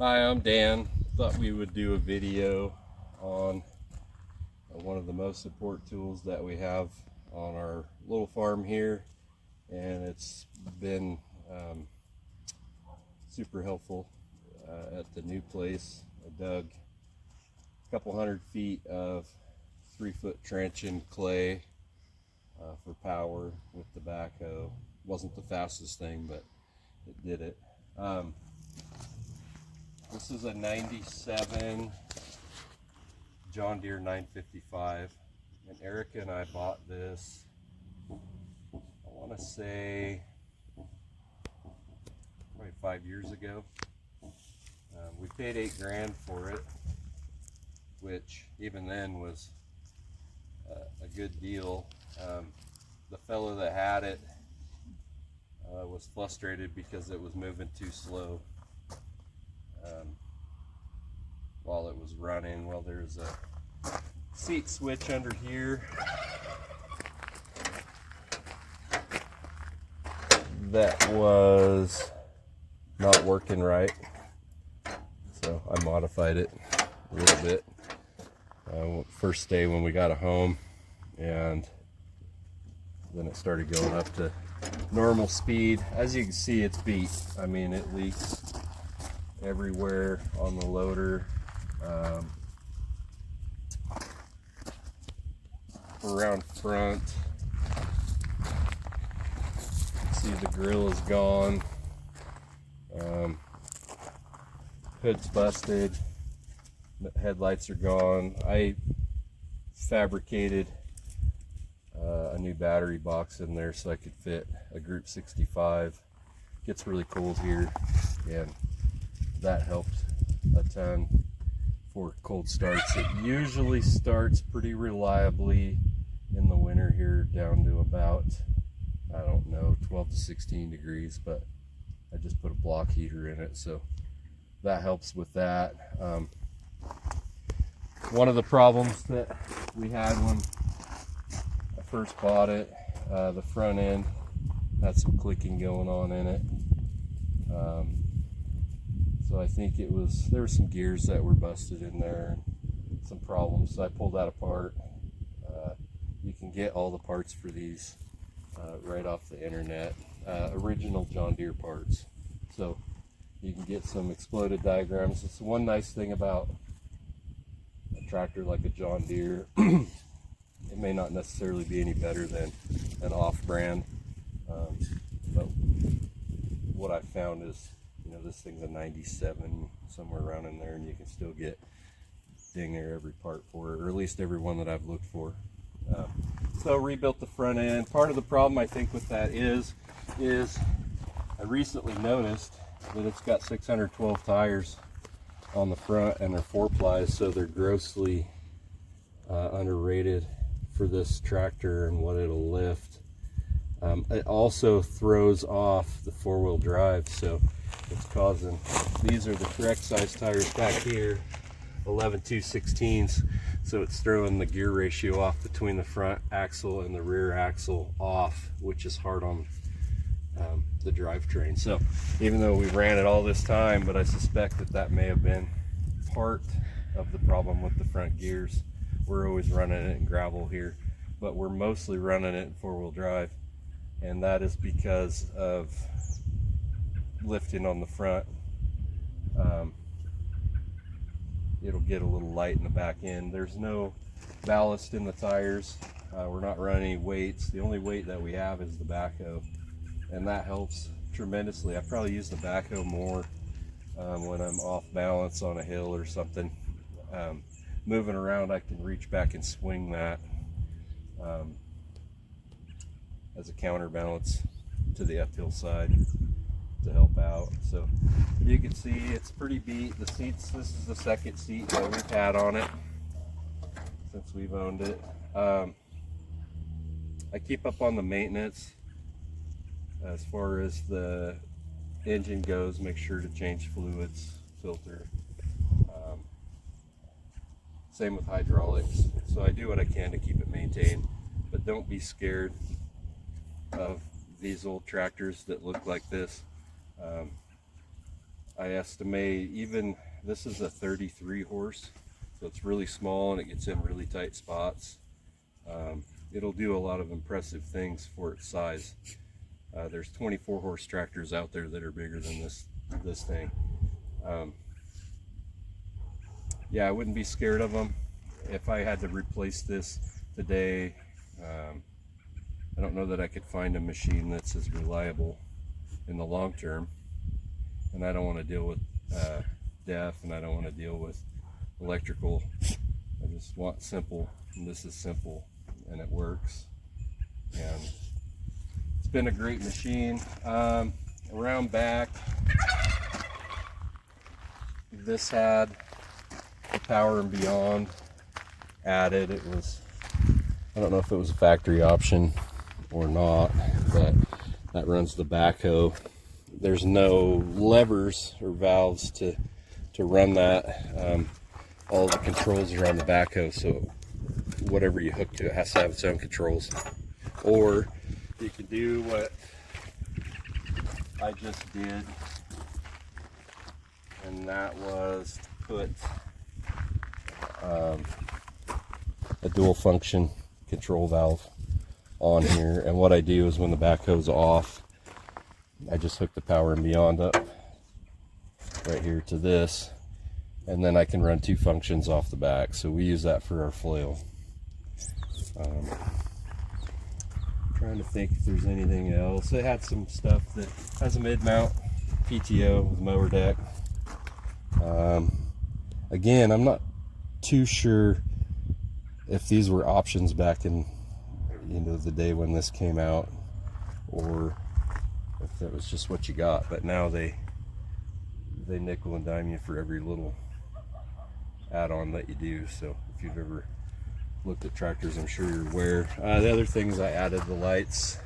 Hi, I'm Dan. Thought we would do a video on one of the most important tools that we have on our little farm here, and it's been super helpful at the new place. I dug a couple 100 feet of 3-foot trench in clay for power with the backhoe. Wasn't the fastest thing, but it did it. This is a 97 John Deere 955, and Erica and I bought this, I want to say, probably 5 years ago. We paid $8,000 for it, which even then was a good deal. The fellow that had it was frustrated because it was moving too slow while it was running. Well, there's a seat switch under here that was not working right, so I modified it a little bit first day when we got it home, and then it started going up to normal speed. As you can see, it's beat. I mean, it leaks everywhere on the loader. Around front, see the grill is gone, hood's busted, the headlights are gone. I fabricated a new battery box in there so I could fit a Group 65. Gets really cold here, and that helped a ton for cold starts. It usually starts pretty reliably in the winter here down to about, I don't know, 12 to 16 degrees, but I just put a block heater in it, so that helps with that. One of the problems that we had when I first bought it, the front end had some clicking going on in it. So I think there were some gears that were busted in there, some problems. So I pulled that apart. You can get all the parts for these right off the internet, original John Deere parts. So you can get some exploded diagrams. It's one nice thing about a tractor like a John Deere. It may not necessarily be any better than an off-brand, but what I found is, this thing's a 97, somewhere around in there, and you can still get dang near every part for it, or at least every one that I've looked for. So rebuilt the front end. Part of the problem I think with that is I recently noticed that it's got 612 tires on the front, and they're 4-plies, so they're grossly underrated for this tractor and what it'll lift. It also throws off the 4-wheel drive, so it's causing, these are the correct size tires back here, 11 2/16s, so it's throwing the gear ratio off between the front axle and the rear axle off, which is hard on the drivetrain. So even though we ran it all this time, but I suspect that may have been part of the problem with the front gears. We're always running it in gravel here, but we're mostly running it in 4-wheel drive, and that is because of lifting on the front. It'll get a little light in the back end. There's no ballast in the tires. We're not running any weights. The only weight that we have is the backhoe, and that helps tremendously. I probably use the backhoe more when I'm off balance on a hill or something. Moving around, I can reach back and swing that as a counterbalance to the uphill side to help out. So you can see it's pretty beat. The seats, this is the second seat that we've had on it since we've owned it. I keep up on the maintenance as far as the engine goes. Make sure to change fluids, filter. Same with hydraulics. So I do what I can to keep it maintained, but don't be scared of these old tractors that look like this. I estimate, even this is a 33 horse, so it's really small and it gets in really tight spots. It'll do a lot of impressive things for its size. There's 24 horse tractors out there that are bigger than this thing. Yeah, I wouldn't be scared of them. If I had to replace this today, I don't know that I could find a machine that's as reliable in the long term. And I don't want to deal with DEF, and I don't want to deal with electrical. I just want simple, and this is simple, and it works. And it's been a great machine. Around back, this had the Power and Beyond added. It was, I don't know if it was a factory option or not, but that runs the backhoe. There's no levers or valves to run that. All the controls are on the backhoe, so whatever you hook to it has to have its own controls. Or you can do what I just did, and that was to put a dual function control valve on here. And what I do is when the backhoe's off, I just hook the Power and Beyond up right here to this, and then I can run 2 functions off the back. So we use that for our flail. Trying to think if there's anything else. It had some stuff that has a mid-mount PTO with mower deck. Again, I'm not too sure if these were options back in the day when this came out, or if that was just what you got. But now they nickel and dime you for every little add-on that you do. So if you've ever looked at tractors, I'm sure you're aware. The other things, I added the lights,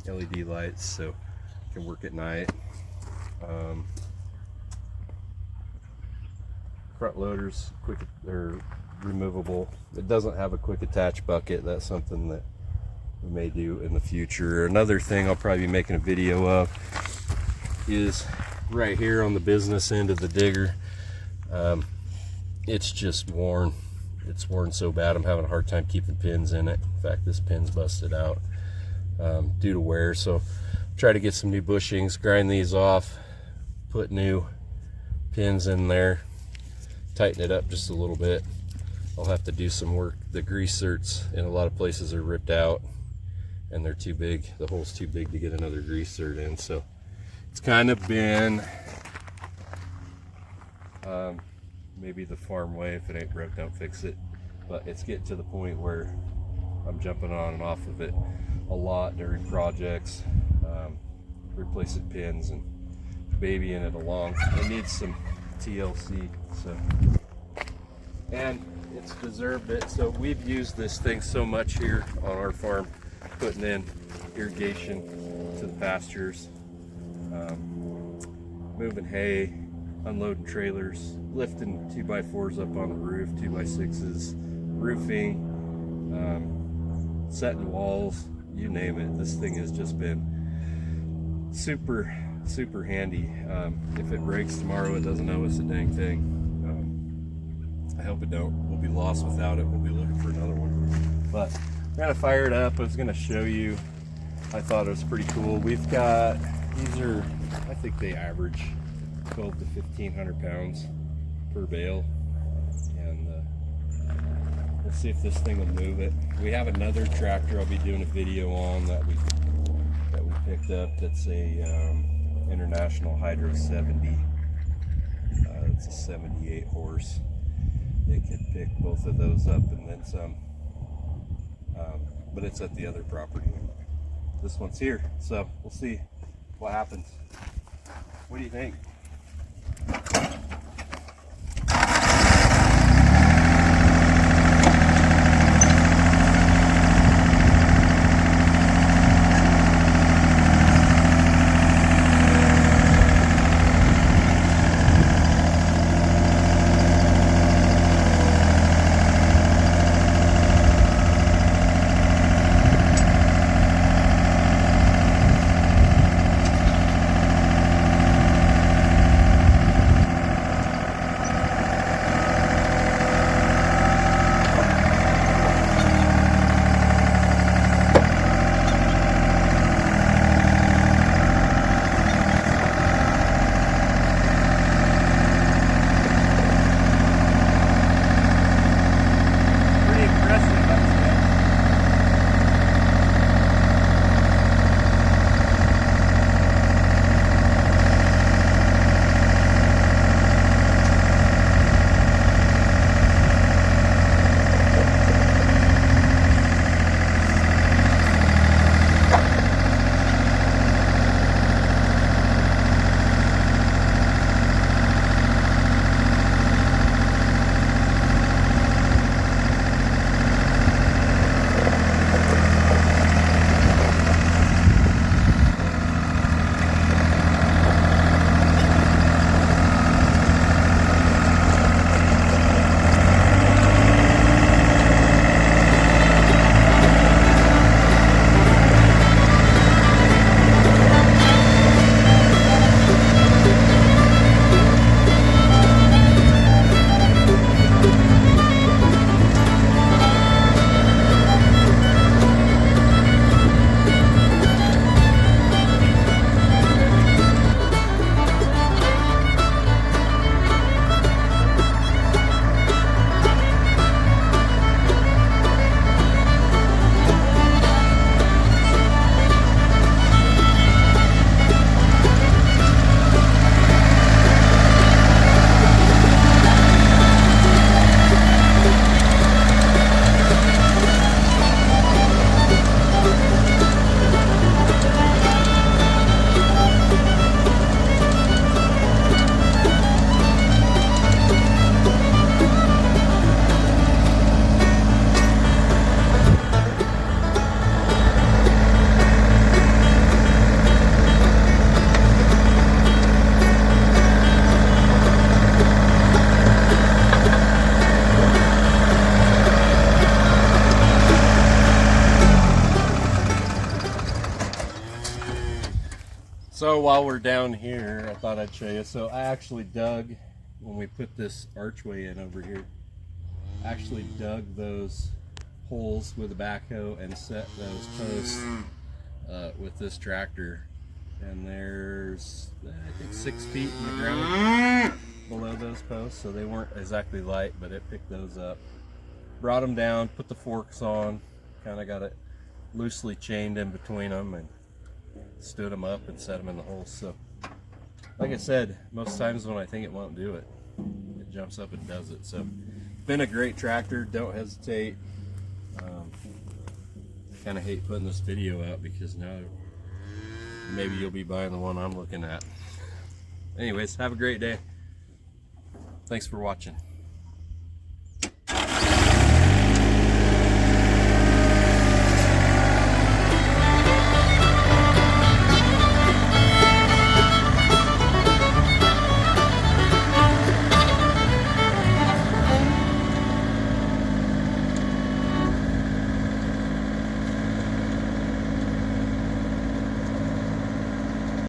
LED lights, so you can work at night. Front loaders, they're removable. It doesn't have a quick attach bucket. That's something that we may do in the future. Another thing I'll probably be making a video of is right here on the business end of the digger. It's just worn. It's worn so bad I'm having a hard time keeping pins in it. In fact, this pin's busted out due to wear. So try to get some new bushings, grind these off, put new pins in there, tighten it up just a little bit. I'll have to do some work. The grease certs in a lot of places are ripped out and they're too big. The hole's too big to get another grease cert in. So it's kind of been maybe the farm way. If it ain't broke, don't fix it. But it's getting to the point where I'm jumping on and off of it a lot during projects, replacing pins and babying it along. It needs some TLC, so, and it's deserved it. So we've used this thing so much here on our farm, putting in irrigation to the pastures, moving hay, unloading trailers, lifting 2x4s up on the roof, 2x6s, roofing, setting walls, you name it. This thing has just been super handy. If it breaks tomorrow, it doesn't owe us a dang thing. I hope it don't. We'll be lost without it. We'll be looking for another one. But I'm gonna fire it up. I was gonna show you. I thought it was pretty cool. We've got, these are, I think they average 12 to 1,500 pounds per bale, and let's see if this thing will move it. We have another tractor I'll be doing a video on that we picked up. That's a International Hydro 70. It's a 78 horse. It could pick both of those up and then some, but it's at the other property. This one's here, so we'll see what happens. What do you think? So while we're down here, I thought I'd show you. So I actually dug, when we put this archway in over here, I actually dug those holes with a backhoe and set those posts with this tractor. And there's, I think, 6 feet in the ground below those posts, so they weren't exactly light, but it picked those up. Brought them down, put the forks on, kind of got it loosely chained in between them, and stood them up and set them in the holes. So, like I said, most times when I think it won't do it, it jumps up and does it. So, been a great tractor. Don't hesitate. I kind of hate putting this video out because now maybe you'll be buying the one I'm looking at. Anyways, have a great day. Thanks for watching.